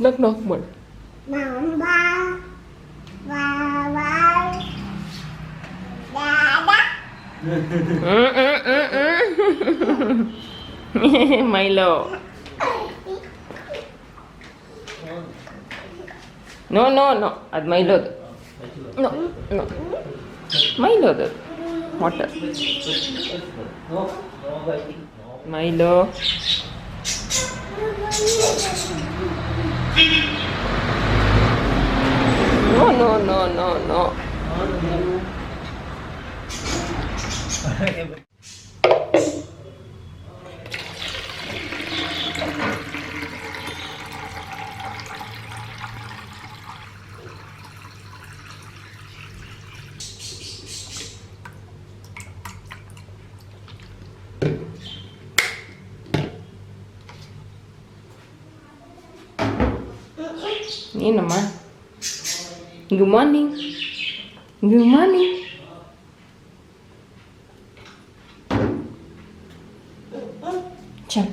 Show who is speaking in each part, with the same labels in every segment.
Speaker 1: ನಕ್ ನಾಕ್ ಮಾಡು. Milo no no no ಅದು ಮೈಲೋದು. ನೋ ನೋ ಮೈಲೋದು water. Milo no no no no no. ಏನಮ್ಮ? Good morning. Good morning. ಚ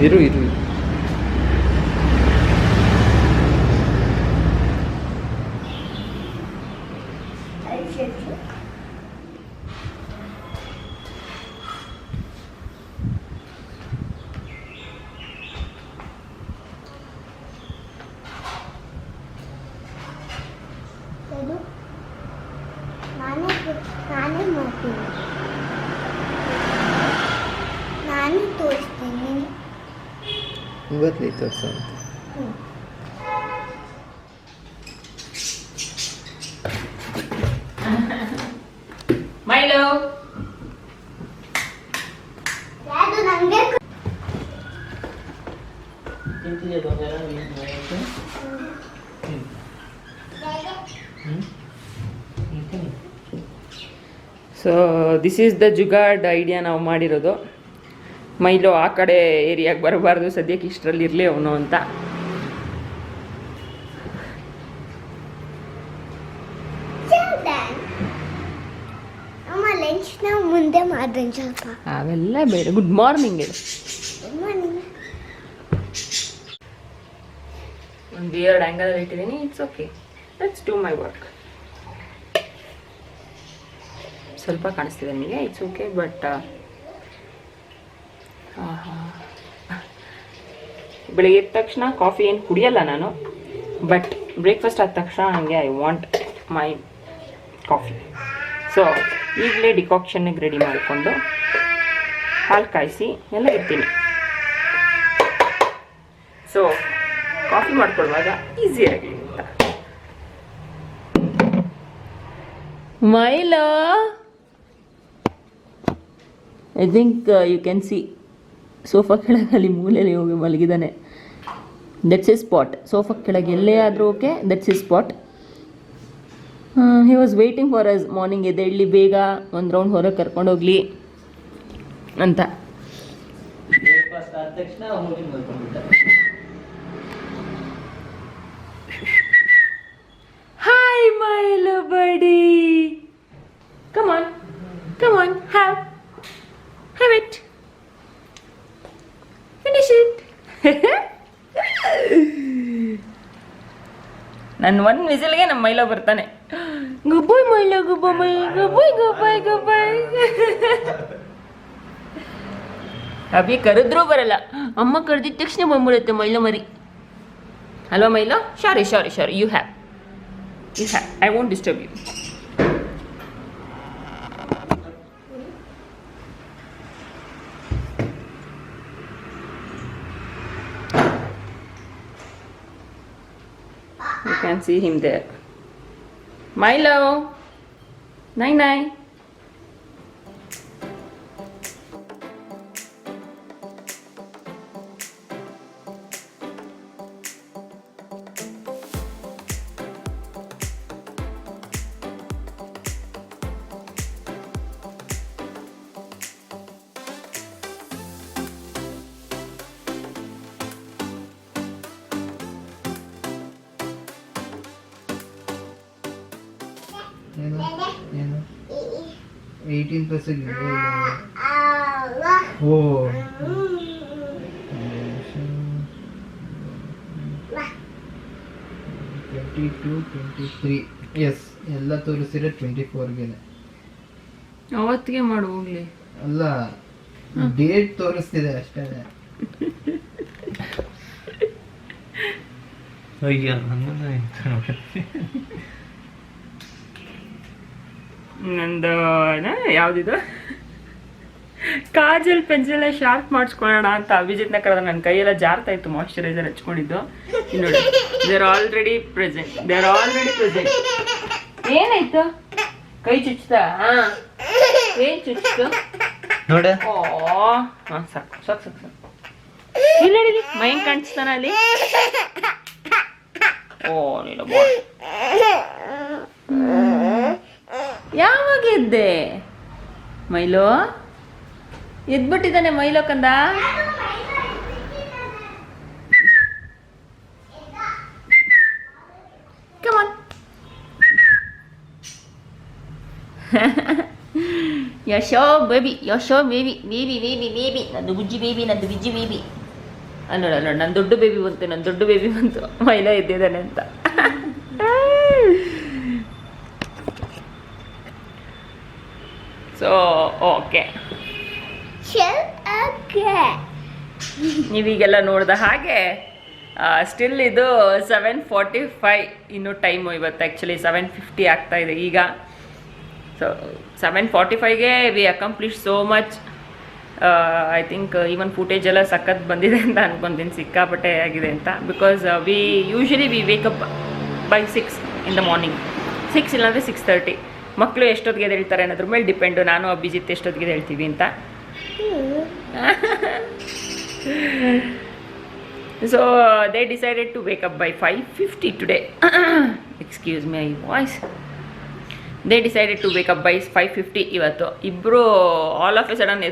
Speaker 1: ಇರು ಇರು.
Speaker 2: ನಾನೇ ಮಾಡ್ತೀನಿ, ನಾನೇ ತೋರಿಸ್ತೀನಿ.
Speaker 1: ಇವತ್ತು ತೋರಿಸು ಅಂತ. ಮೈಲೋ
Speaker 2: ಅದು ನನಗೆ
Speaker 1: so this is the jugaad idea ನಾವು ಮಾಡಿರೋದು. ಮೈಲೋ ಆ ಕಡೆ ಏರಿಯಾಗೆ ಬರಬಾರ್ದು, ಸದ್ಯಕ್ಕೆ ಇಷ್ಟರಲ್ಲಿ ಇರಲಿ ಅವನು ಅಂತ.
Speaker 2: ಅಮ್ಮ ಲಂಚ್ ನಾವು ಮುಂದೆ ಮಾಡೋಣ ಸ್ವಲ್ಪ.
Speaker 1: ಅವೆಲ್ಲ ಬೇಡ. ಗುಡ್ ಮಾರ್ನಿಂಗ್ ಹೇಳು. ಒಂದು ಎರಡು ಆ್ಯಂಗಲ್ ಇಟ್ಟಿದ್ದೀನಿ. It's okay, let's do my work. ಸ್ವಲ್ಪ ಕಾಣಿಸ್ತಿದೆ ನಿಮಗೆ, ಇಟ್ಸ್ ಓಕೆ. ಬಟ್ ಬೆಳಿಗ್ಗೆ ಎದ್ದ ತಕ್ಷಣ ಕಾಫಿ ಏನು ಕುಡಿಯಲ್ಲ ನಾನು, ಬಟ್ ಬ್ರೇಕ್ಫಾಸ್ಟ್ ಆದ ತಕ್ಷಣ ನನಗೆ I want my coffee. So ಈಗಲೇ ಡಿಕಾಕ್ಷನ್ನಿಗೆ ರೆಡಿ ಮಾಡಿಕೊಂಡು ಹಾಲು ಕಾಯಿಸಿ ಎಲ್ಲ ಇರ್ತೀನಿ. ಸೊ ಕಾಫಿ ಮಾಡ್ಕೊಳ್ಳುವಾಗ ಈಸಿ ಆಗಲಿ ಅಂತ. Milo I think you can see sofa ಕೆಳಗಲ್ಲಿ ಮೂಲೆಯಲ್ಲಿ ಹೋಗಿ ಮಲಗಿದ್ದಾನೆ. That's a spot. ಸೋಫಾ ಕೆಳಗೆ ಎಲ್ಲೇ ಆದರೂ okay, that's a spot. He was waiting for us. Morning ಎದ್ದೇಳಲಿ, ಬೇಗ ಒಂದು ರೌಂಡ್ ಹೊರಗೆ ಕರ್ಕೊಂಡೋಗ್ಲಿ ಅಂತ. Hi Milo buddy, come on come on, have it, finish it. ನನ್ನ ಒಂದು ವಿಸಿಲ್ಗೆ ನಮ್ಮ ಮೈಲೋ ಬರ್ತಾನೆ. ಗುಬ್ಬಾಯ್ ಮೈಲೋ, ಗುಬ್ಬಾಯ್ ಗುಬ್ಬಾಯ್ ಗುಬ್ಬಾಯ್ ಗುಬ್ಬಾಯ್. ಅಭಿ ಕರೆದ್ರೂ ಬರಲ್ಲ, ಅಮ್ಮ ಕರೆದಿದ್ದ ತಕ್ಷಣ ಬಂದ್ಬಿಡುತ್ತೆ ಮೈಲೋ ಮರಿ ಅಲ್ವಾ Milo? Sorry sorry sorry, you have I won't disturb you. You can see him there. Milo, nai nai.
Speaker 3: ಏನು 18 ಪ್ಲಸ್ ಓ 22 23 ಎಸ್ ಎಲ್ಲ ತೋರಿಸಿದ್ರೆ 24ಗೆನೆ
Speaker 1: ಅವತ್ತಿಗೆ ಮಾಡು ಹೋಗ್ಲಿ.
Speaker 3: ಅಲ್ಲ ಡೇಟ್ ತೋರಿಸ್ತಿದೆ ಅಷ್ಟೇ. ಅಯ್ಯ
Speaker 1: ನಂದು ಯಾವುದಿದು ಕಾಜಲ್ ಪೆನ್ಸಿಲ್ ಶಾರ್ಪ್ ಮಾಡಿಸ್ಕೊಳ್ಳೋಣ ಅಂತ ಅಭಿಜಿತ್ನ ಕರೆದ. ನನ್ನ ಕೈಯೆಲ್ಲ ಜಾರ್ತಾ ಇತ್ತು ಮಾಯ್ಶ್ಚರೈಸರ್ ಹಚ್ಕೊಂಡಿದ್ದು. ನೋಡಿ ದೇರ್ ಆಲ್ರೆಡಿ ಪ್ರೆಸೆಂಟ್. ಏನಾಯ್ತು? ಕೈ ಚುಚ್ತಾ? ಏನ್ ಚುಚ್ಚಿತು
Speaker 3: ನೋಡ?
Speaker 1: ಓ ಸಾಕು ಸಾಕು ಸಾಕು ಸಾಕು. ಇಲ್ಲಿ ಮೈನ್ ಕಾಣಿಸ್ತಾನ ಅಲ್ಲಿ. ಓ ನೀನು ಯಾವಾಗ ಎದ್ದೆ ಮೈಲೋ? ಎದ್ಬಿಟ್ಟಿದ್ದಾನೆ ಮೈಲೋ ಕಂದ. Come on. Yasho baby, Yasho baby, baby baby baby, ನಂದು ಬುಜ್ಜಿ ಬೇಬಿ, ನಂದು ಬಿಜ್ಜಿ ಬೇಬಿ. ಅಲ್ಲೋಡ ಅಲ್ಲೋಡ, ನನ್ನ ದೊಡ್ಡ ಬೇಬಿ ಬಂತು, ನನ್ನ ದೊಡ್ಡ ಬೇಬಿ ಬಂತು. ಮೈಲೋ ಎದ್ದಿದ್ದಾನೆ ಅಂತ. ಸೊ ಓಕೆ, ನೀವೀಗೆಲ್ಲ ನೋಡ್ದ ಹಾಗೆ ಸ್ಟಿಲ್ ಇದು 7:45 ಇನ್ನು ಟೈಮು. ಇವತ್ತು ಆ್ಯಕ್ಚುಲಿ 7:50 ಆಗ್ತಾ ಇದೆ ಈಗ. ಸೊ 7:45ಗೆ we accomplish so much. I think even footage ಎಲ್ಲ ಸಖತ್ ಬಂದಿದೆ ಅಂತ ಅನ್ಕೊಂತೀನಿ, ಸಿಕ್ಕಾಪಟ್ಟೆ ಆಗಿದೆ ಅಂತ. Because we wake up by 6 in the morning. 6 ಇಲ್ಲಾಂದರೆ 6:30. ಮಕ್ಕಳು ಎಷ್ಟೊತ್ತಿಗೆ ಹೇಳ್ತಾರೆ ಅನ್ನೋದ್ರ ಮೇಲೆ ಡಿಪೆಂಡು. ನಾನು ಅಭಿಜಿತ್ ಎಷ್ಟೊತ್ತಿಗೆ ಹೇಳ್ತೀವಿ ಅಂತ. So they decided to wake up by 5:50 today. Excuse my voice. They decided to wake up by 5:50 ಇವತ್ತು. ಇಬ್ಬರು ಆಲ್ ಆಫ್ ಎ ಸಡನ್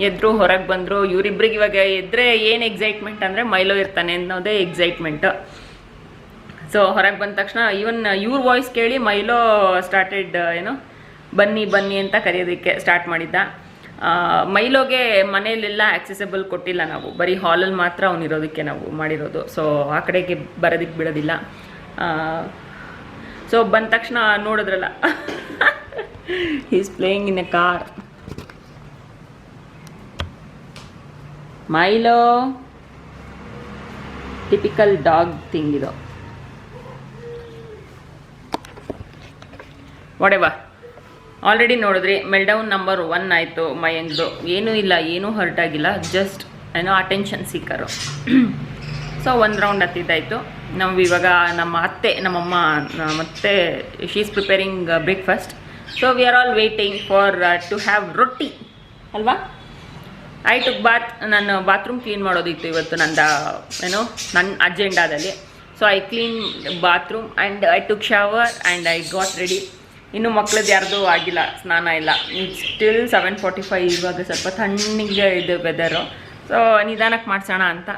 Speaker 1: ಎದ್ರು ಹೊರಗೆ ಬಂದರು. ಇವರಿಬ್ರಿಗೆ ಇವಾಗ ಎದ್ರೆ ಏನು ಎಕ್ಸೈಟ್ಮೆಂಟ್ ಅಂದರೆ ಮೈಲೋ ಇರ್ತಾನೆ ಅನ್ನೋದೇ ಎಕ್ಸೈಟ್ಮೆಂಟ್. ಸೊ ಹೊರಗೆ ಬಂದ ತಕ್ಷಣ ಈವನ್ ಇವ್ರ ವಾಯ್ಸ್ ಕೇಳಿ ಮೈಲೋ ಸ್ಟಾರ್ಟೆಡ್ ಬನ್ನಿ ಬನ್ನಿ ಅಂತ ಕರೆಯೋದಕ್ಕೆ ಸ್ಟಾರ್ಟ್ ಮಾಡಿದ್ದ. ಮೈಲೋಗೆ ಮನೇಲೆಲ್ಲ ಆಕ್ಸೆಸಬಲ್ ಕೊಟ್ಟಿಲ್ಲ ನಾವು, ಬರೀ ಹಾಲಲ್ಲಿ ಮಾತ್ರ ಅವನಿರೋದಕ್ಕೆ ನಾವು ಮಾಡಿರೋದು. ಸೊ ಆ ಕಡೆಗೆ ಬರೋದಕ್ಕೆ ಬಿಡೋದಿಲ್ಲ. ಸೊ ಬಂದ ತಕ್ಷಣ ನೋಡಿದ್ರಲ್ಲ, is playing in a car. Milo typical dog thing ಇದು. ವಾಡೆವಾ ಆಲ್ರೆಡಿ ನೋಡಿದ್ರಿ, ಮೆಲ್ಡೌನ್ ನಂಬರ್ 1 ಆಯಿತು ಮಯಂಗ್ದು. ಏನೂ ಇಲ್ಲ, ಏನೂ ಹರ್ಟ್ ಆಗಿಲ್ಲ, just attention seeker. So 1 round ಹತ್ತಿದ್ದಾಯಿತು. ನಾವು ಇವಾಗ ನಮ್ಮಮ್ಮ ಮತ್ತೆ she is preparing breakfast. So we are all waiting for to have roti ಅಲ್ವಾ. I took bath. ನಾನು ಬಾತ್ರೂಮ್ ಕ್ಲೀನ್ ಮಾಡೋದಿತ್ತು ಇವತ್ತು ನನ್ನ ಅಜೆಂಡಾದಲ್ಲಿ. So I clean bathroom and I took shower and I got ready. ಇನ್ನು ಮಕ್ಳದ್ದು ಯಾರ್ದು ಆಗಿಲ್ಲ, ಸ್ನಾನ ಇಲ್ಲ. ಸ್ಟಿಲ್ 7:45. ಇವಾಗ ಸ್ವಲ್ಪ ತಣ್ಣಗೆ ಇದು ವೆದರು. ಸೊ ನಿಧಾನಕ್ಕೆ ಮಾಡಿಸೋಣ ಅಂತ.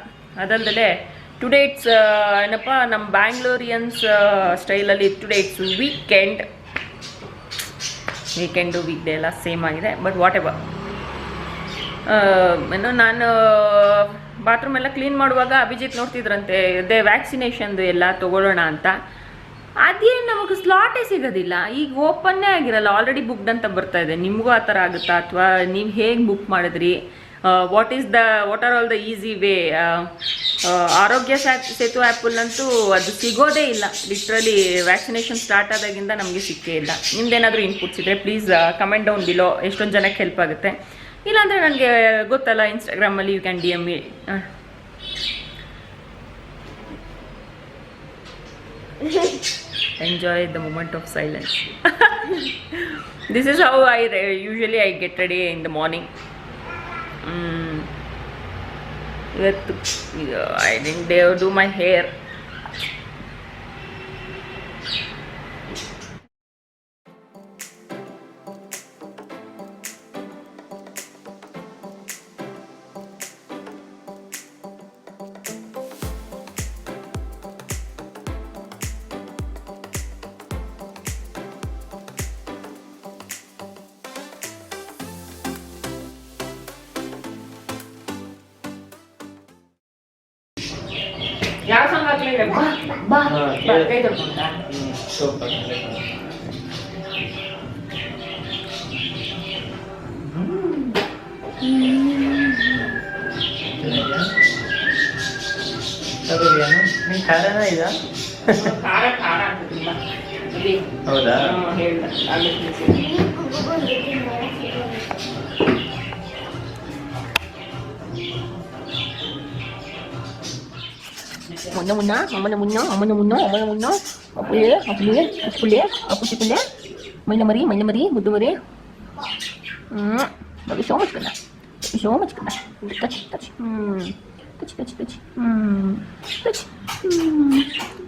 Speaker 1: ಅದಲ್ಲದೆ ಟುಡೇ ಇಟ್ಸ್ ನಮ್ಮ ಬ್ಯಾಂಗ್ಳೂರಿಯನ್ಸ್ ಸ್ಟೈಲಲ್ಲಿ today it's weekend weak day ಎಲ್ಲ ಸೇಮ್ ಆಗಿದೆ. But what ever. ನಾನು ಬಾತ್ರೂಮ್ ಎಲ್ಲ ಕ್ಲೀನ್ ಮಾಡುವಾಗ ಅಭಿಜಿತ್ ನೋಡ್ತಿದ್ರಂತೆ ಅದೇ ವ್ಯಾಕ್ಸಿನೇಷನ್ದು ಎಲ್ಲ ತೊಗೊಳ್ಳೋಣ ಅಂತ. ಅದೇನು ನಮಗೆ ಸ್ಲಾಟೇ ಸಿಗೋದಿಲ್ಲ. ಈಗ ಓಪನ್ನೇ ಆಗಿರಲ್ಲ, ಆಲ್ರೆಡಿ ಬುಕ್ಡ್ ಅಂತ ಬರ್ತಾ ಇದೆ. ನಿಮಗೂ ಆ ಥರ ಆಗುತ್ತಾ, ಅಥವಾ ನೀವು ಹೇಗೆ ಬುಕ್ ಮಾಡಿದ್ರಿ? What are all the easy way? ಆರೋಗ್ಯ ಸೇತು ಆ್ಯಪಲ್ಲಂತೂ ಅದು ಸಿಗೋದೇ ಇಲ್ಲ. ಲಿಟ್ರಲಿ ವ್ಯಾಕ್ಸಿನೇಷನ್ ಸ್ಟಾರ್ಟ್ ಆದಾಗಿಂದ ನಮಗೆ ಸಿಕ್ಕೇ ಇಲ್ಲ. ನಿಮ್ದೇನಾದರೂ ಇನ್ಪುಟ್ಸ್ ಇದ್ದರೆ ಪ್ಲೀಸ್ ಕಮೆಂಟ್ ಡೌನ್ ಬಿಲೋ. ಎಷ್ಟೊಂದು ಜನಕ್ಕೆ ಹೆಲ್ಪ್ ಆಗುತ್ತೆ. ಇಲ್ಲಾಂದರೆ ನನಗೆ ಗೊತ್ತಲ್ಲ, ಇನ್ಸ್ಟಾಗ್ರಾಮಲ್ಲಿ you can DM me. Enjoy the moment of silence. This is how I usually get ready in the morning. I didn't dare do my hair. ಯಾವ song ಹಾಕ್ಲಿ ಬಾ ಬಾ ಬಾ, ಕೈ ತೊಳ್ಕೊಂಡ
Speaker 3: ಖಾರನ ಇದ
Speaker 1: ಖಾರ ಖಾರ ಅಂತ ತುಂಬಾ ಇದೆ.
Speaker 3: ಹೌದಾ
Speaker 1: ಹೇಳ್ದ ಅಮ್ಮನ ಅಪ್ಪುಳಿಯ ಮೈನ ಮರಿ ಮುದ್ದು ಮರಿ. So much kena. Touch. Touch.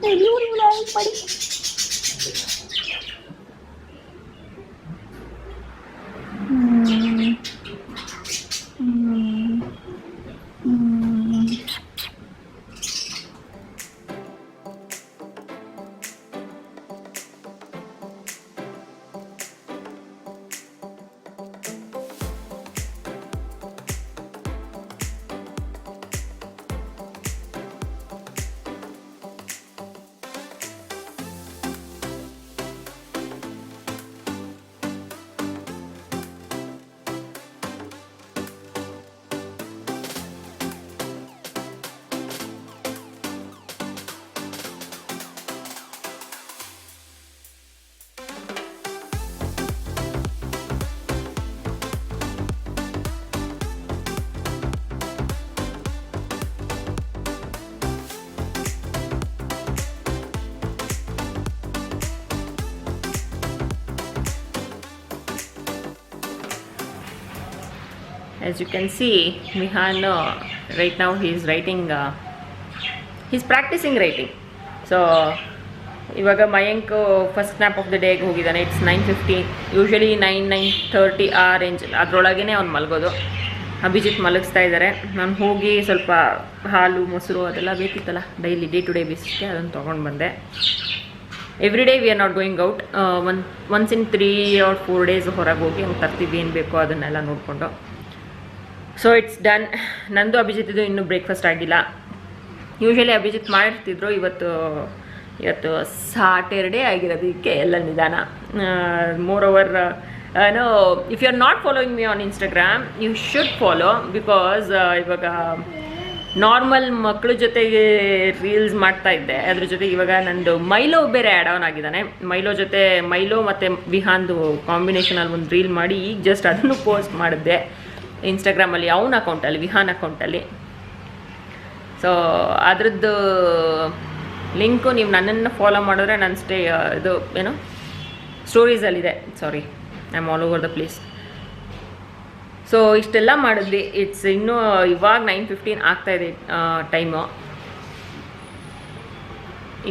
Speaker 1: Hey, beautiful eyes, buddy. As you can see, Vihan right now he is writing, he's practicing writing. So ಇವಾಗ Mayank first snap of the ಡೇಗೆ ಹೋಗಿದ್ದಾನೆ. ಇಟ್ಸ್ 9:15. ಯೂಶ್ವಲಿ 9:30 ಆ ರೇಂಜ್ ಅದರೊಳಗೇ ಅವ್ನು ಮಲಗೋದು. ಅಭಿಜಿತ್ ಮಲಗಿಸ್ತಾ ಇದ್ದಾರೆ. ನಾನು ಹೋಗಿ ಸ್ವಲ್ಪ ಹಾಲು ಮೊಸರು ಅದೆಲ್ಲ ಬೇಕಿತ್ತಲ್ಲ ಡೈಲಿ ಡೇ ಟು ಡೇ ಬೇಸಿಸ್ಗೆ, ಅದನ್ನು ತೊಗೊಂಡು ಬಂದೆ. Every day we are not going out. Once in 3 or 4 days ಹೊರಗೆ ಹೋಗಿ ಅವ್ನು ತರ್ತೀವಿ ಏನು ಬೇಕೋ ಅದನ್ನೆಲ್ಲ ನೋಡಿಕೊಂಡು. So it's done. ನಂದು ಅಭಿಜಿತ್ ಇನ್ನೂ ಬ್ರೇಕ್ಫಾಸ್ಟ್ ಆಗಿಲ್ಲ. ಯೂಶ್ವಲಿ ಅಭಿಜಿತ್ ಮಾಡಿರ್ತಿದ್ರು. ಇವತ್ತು ಸಾಟರ್ಡೇ ಆಗಿರೋದಕ್ಕೆ ಎಲ್ಲ ನಿಧಾನ. Moreover if you are not following me on Instagram you should follow, because ಇವಾಗ ನಾರ್ಮಲ್ ಮಕ್ಕಳ ಜೊತೆಗೆ ರೀಲ್ಸ್ ಮಾಡ್ತಾ ಇದ್ದೆ, ಅದ್ರ ಜೊತೆಗೆ ಇವಾಗ ನಂದು ಮೈಲೋ ಬೇರೆ ಆ್ಯಡ್ ಆನ್ ಆಗಿದ್ದಾನೆ. ಮೈಲೋ ಮತ್ತು ವಿಹಾನ್ದು ಕಾಂಬಿನೇಷನಲ್ಲಿ ಒಂದು ರೀಲ್ ಮಾಡಿ ಈಗ ಜಸ್ಟ್ ಅದನ್ನು ಪೋಸ್ಟ್ ಮಾಡಿದ್ದೆ ಇನ್ಸ್ಟಾಗ್ರಾಮಲ್ಲಿ, ಅವನ ಅಕೌಂಟಲ್ಲಿ, ವಿಹಾನ್ ಅಕೌಂಟಲ್ಲಿ. ಸೊ ಅದ್ರದ್ದು ಲಿಂಕು ನೀವು ನನ್ನನ್ನು ಫಾಲೋ ಮಾಡಿದ್ರೆ ನನ್ನ ಇದು ಏನು ಸ್ಟೋರೀಸಲ್ಲಿದೆ. Sorry, I am all over the place. So ಇಷ್ಟೆಲ್ಲ ಮಾಡಿದ್ವಿ. ಇಟ್ಸ್ ಇನ್ನೂ ಇವಾಗ 9:15 ಆಗ್ತಾಯಿದೆ ಟೈಮು.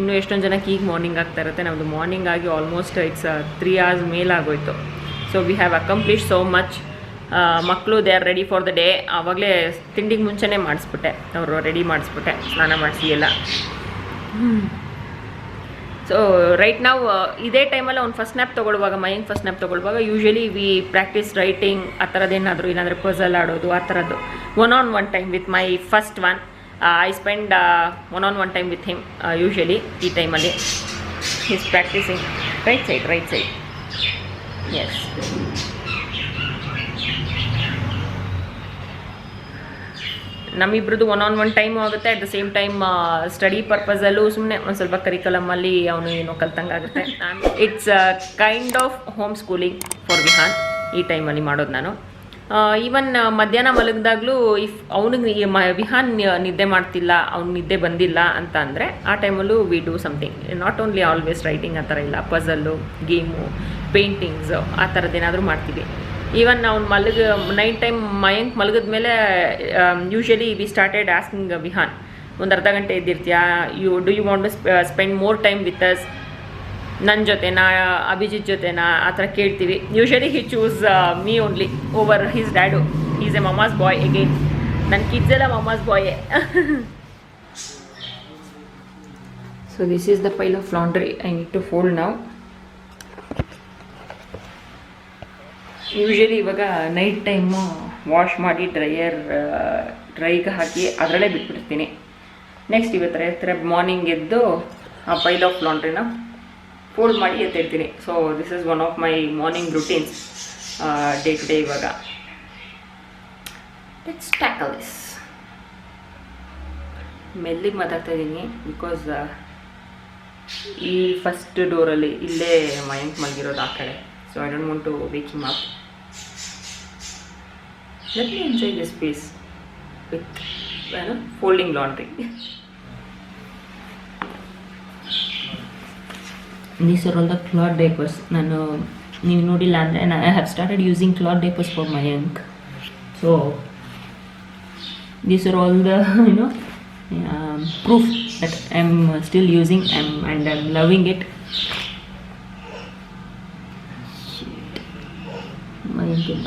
Speaker 1: ಇನ್ನೂ ಎಷ್ಟೊಂದು ಜನಕ್ಕೆ ಈಗ ಮಾರ್ನಿಂಗ್ ಆಗ್ತಾ ಇರುತ್ತೆ. ನಮ್ಮದು ಮಾರ್ನಿಂಗ್ ಆಗಿ ಆಲ್ಮೋಸ್ಟ್ ಇಟ್ಸ್ 3 hours ಮೇಲಾಗೋಯ್ತು. So we have accomplish so much. ಮಕ್ಕಳು they are ready for the day. ಆವಾಗಲೇ ತಿಂಡಿಗೆ ಮುಂಚೆನೇ ಮಾಡಿಸ್ಬಿಟ್ಟೆ, ಅವರು ರೆಡಿ ಮಾಡಿಸ್ಬಿಟ್ಟೆ, ಸ್ನಾನ ಮಾಡಿಸಿ ಎಲ್ಲ. ಸೊ ರೈಟ್ ನಾವು ಇದೇ ಟೈಮಲ್ಲಿ ಅವ್ನು ಫಸ್ಟ್ ಸ್ನ್ಯಾಪ್ ತೊಗೊಳ್ಳುವಾಗ, ಮಯಾಂಕ್ ಫಸ್ಟ್ ಸ್ನ್ಯಾಪ್ ತೊಗೊಳ್ಳುವಾಗ ಯೂಶ್ವಲಿ ವಿ ಪ್ರಾಕ್ಟೀಸ್ ರೈಟಿಂಗ್ ಆ ಥರದ್ದೇನಾದರೂ, ಇಲ್ಲಾಂದರೆ ಪಝಲ್ ಆಡೋದು ಆ ಥರದ್ದು. One time with my first one. I spend one time with him usually ಈ ಟೈಮಲ್ಲಿ. Is practicing right side. Yes, ನಮ್ಮಿಬ್ರದ್ದು ಒನ್ ಟೈಮು ಆಗುತ್ತೆ. At the same time study ಪರ್ಪಸಲ್ಲೂ ಸುಮ್ಮನೆ ಒಂದು ಸ್ವಲ್ಪ ಕರಿಕಲಮಲ್ಲಿ ಅವನು ಏನೋ ಕಲ್ತಂಗಾಗುತ್ತೆ. It's kind of home schooling for Vihaan ಈ ಟೈಮಲ್ಲಿ ಮಾಡೋದು ನಾನು. ಈವನ್ ಮಧ್ಯಾಹ್ನ ಮಲಗಿದಾಗಲೂ ಇಫ್ ಅವನಿಗೆ ವಿಹಾನ್ ನಿದ್ದೆ ಮಾಡ್ತಿಲ್ಲ, ಅವ್ನು ನಿದ್ದೆ ಬಂದಿಲ್ಲ ಅಂತ ಅಂದರೆ ಆ ಟೈಮಲ್ಲೂ we do something. Not only always writing ಆ ಥರ ಇಲ್ಲ, ಪಝಲ್ಲು, ಗೇಮು, ಪೇಂಟಿಂಗ್ಸು ಆ ಥರದ್ದೇನಾದರೂ ಮಾಡ್ತೀವಿ. ಈವನ್ ಅವ್ನು ನೈಟ್ ಟೈಮ್ ಮಯಾಂಕ್ ಮಲಗಿದ ಮೇಲೆ usually we started asking Vihaan, ಒಂದು ಅರ್ಧ ಗಂಟೆ ಇದ್ದಿರ್ತೀಯಾ, do you want to spend more time with us, ನನ್ನ ಜೊತೆನಾ ಅಭಿಜಿತ್ ಜೊತೆನಾ ಆ ಥರ ಕೇಳ್ತೀವಿ. Usually he choose me only over his dad. Is a mama's boy again. ನನ್ನ ಕಿಡ್ಸ್ ಎಲ್ಲ ಮಮಾಸ್ ಬಾಯೇ. So this is the pile of laundry I need to fold now. Usually ಇವಾಗ ನೈಟ್ ಟೈಮು ವಾಶ್ ಮಾಡಿ ಡ್ರೈಗೆ ಹಾಕಿ ಅದರಲ್ಲೇ ಬಿಟ್ಬಿಡ್ತೀನಿ. Next ಇವತ್ತು morning ಎದ್ದು ಆ ಪೈಲ್ ಆಫ್ ಲಾಂಡ್ರಿನ ಫೋಲ್ಡ್ ಮಾಡಿ ಎತ್ತಿರ್ತೀನಿ. So this is one of my morning routines day to day. ಇವಾಗ ಲೆಟ್ಸ್ ಟ್ಯಾಕಲ್ ದಿಸ್. ಮೆಲ್ಲಿಗೆ ಮಾತಾಡ್ತಾ ಇದ್ದೀನಿ ಬಿಕಾಸ್ ಈ ಫಸ್ಟ್ ಡೋರಲ್ಲಿ ಇಲ್ಲೇ ಮಯಾಂಕ್ ಮಲಗಿರೋದು ಆ ಕಡೆ. So I don't want to wake him up. Let me enjoy this space with folding laundry. These are all the cloth diapers. ನಾನು ನೀವು ನೋಡಿಲ್ಲ ಅಂದರೆ I have started using cloth diapers for Mayank. So these are all the proof that I'm still using and I'm loving it. Shit. My God.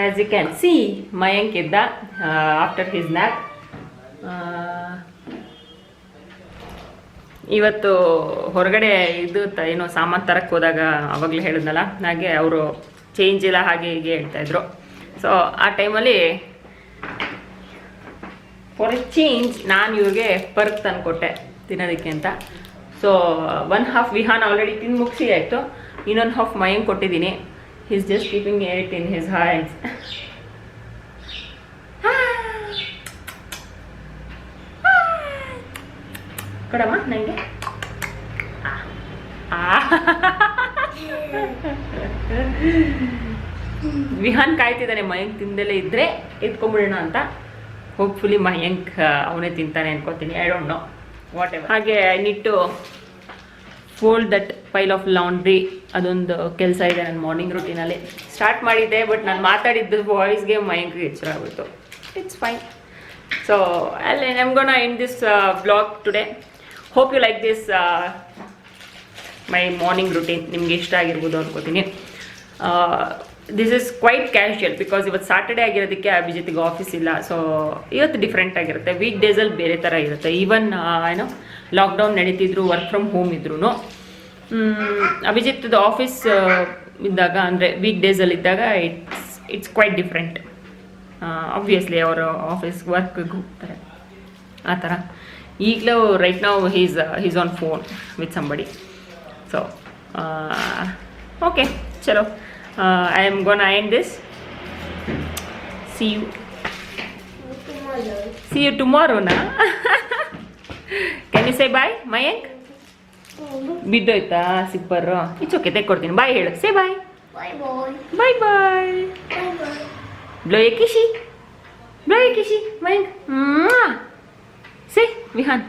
Speaker 1: As you can see, Mayank idda after his nap. ಇವತ್ತು ಹೊರಗಡೆ ಇದು ಏನೋ ಸಾಮಾನು ತರಕ್ಕೆ ಹೋದಾಗ ಆವಾಗಲೇ ಹೇಳಿದ್ನಲ್ಲ, ಹಾಗೆ ಅವರು ಚೇಂಜ್ ಇಲ್ಲ ಹಾಗೆ ಹೀಗೆ ಹೇಳ್ತಾಯಿದ್ರು. ಸೊ ಆ ಟೈಮಲ್ಲಿ ಫಾರ್ ಎ ಚೇಂಜ್ ನಾನು ಇವ್ರಿಗೆ ಪರ್ಕ್ ತಂದುಕೊಟ್ಟೆ ತಿನ್ನೋದಕ್ಕೆ ಅಂತ. ಸೊ 1/2 ವಿಹಾನ್ ಆಲ್ರೆಡಿ ತಿಂದು ಮುಗಿಸಿ ಆಯಿತು. ಇನ್ನೊಂದು ಹಾಫ್ ಮಯಾಂಕ್ ಕೊಟ್ಟಿದ್ದೀನಿ. Is just keeping it in his hands. ಕೊಡಮ್ಮ ನನಗೆ. ವಿಹಾನ್ ಕಾಯ್ತಿದ್ದಾನೆ ಮಯಾಂಕ್ ತಿಂದಲೇ ಇದ್ದರೆ ಎತ್ಕೊಂಡ್ಬಿಡೋಣ ಅಂತ. ಹೋಪ್ಫುಲಿ ಮಯಾಂಕ್ ಅವನೇ ತಿಂತಾನೆ ಅನ್ಕೋತೀನಿ. I don't know, whatever. ಹಾಗೆ I need to fold that pile of laundry. ಅದೊಂದು ಕೆಲಸ ಇದೆ ನನ್ನ ಮಾರ್ನಿಂಗ್ ರೂಟೀನಲ್ಲಿ. ಸ್ಟಾರ್ಟ್ ಮಾಡಿದ್ದೆ, ಬಟ್ ನಾನು ಮಾತಾಡಿದ್ದು ವಾಯ್ಸ್ಗೆ ಮಯಾಂಕ್ಗೆ ಎಚ್ಚರ ಆಗೋಯ್ತು. It's fine. So I'm gonna end this blog today. Hope you like this my morning routine. ನಿಮ್ಗೆ ಇಷ್ಟ ಆಗಿರ್ಬೋದು ಅನ್ಕೋತೀನಿ. This is quite casual because ಇವತ್ತು ಸಾಟರ್ಡೇ ಆಗಿರೋದಕ್ಕೆ ಅಭಿಜಿತ್ಗೆ ಆಫೀಸ್ ಇಲ್ಲ. ಸೊ ಇವತ್ತು ಡಿಫ್ರೆಂಟ್ ಆಗಿರುತ್ತೆ. ವೀಕ್ ಡೇಸಲ್ಲಿ ಬೇರೆ ಥರ ಇರುತ್ತೆ. ಈವನ್ ಏನೋ ಲಾಕ್ಡೌನ್ ನಡೀತಿದ್ರು, ವರ್ಕ್ ಫ್ರಮ್ ಹೋಮ್ ಇದ್ರೂ ಅಭಿಜಿತ್ದು ಆಫೀಸ್ ಇದ್ದಾಗ, ಅಂದರೆ ವೀಕ್ ಡೇಸಲ್ಲಿ ಇದ್ದಾಗ ಇಟ್ಸ್ ಕ್ವೈಟ್ ಡಿಫ್ರೆಂಟ್. ಆಬ್ವಿಯಸ್ಲಿ ಅವರು ಆಫೀಸ್ ವರ್ಕ್ಗೆ ಹೋಗ್ತಾರೆ ಆ ಥರ. ಈಗಲೂ ರೈಟ್ ನಾವು he's on phone with somebody. So okay, ಚಲೋ. I am gonna end this. See you tomorrow na. Can you say bye, Mayank? ಬಿದ್ದೋಯ್ತಾ ಸಿಪ್ಪರು? ಇಟ್ಸ್ ಓಕೆ, ತೆಕ್ಕೊಡ್ತೀನಿ. ಬಾಯ್ ಹೇಳು. Say bye.
Speaker 2: Bye bye.
Speaker 1: Bye bye.
Speaker 2: Bye bye.
Speaker 1: Blow a kissy. Blow a kissy, Mayank. Say Vihaan.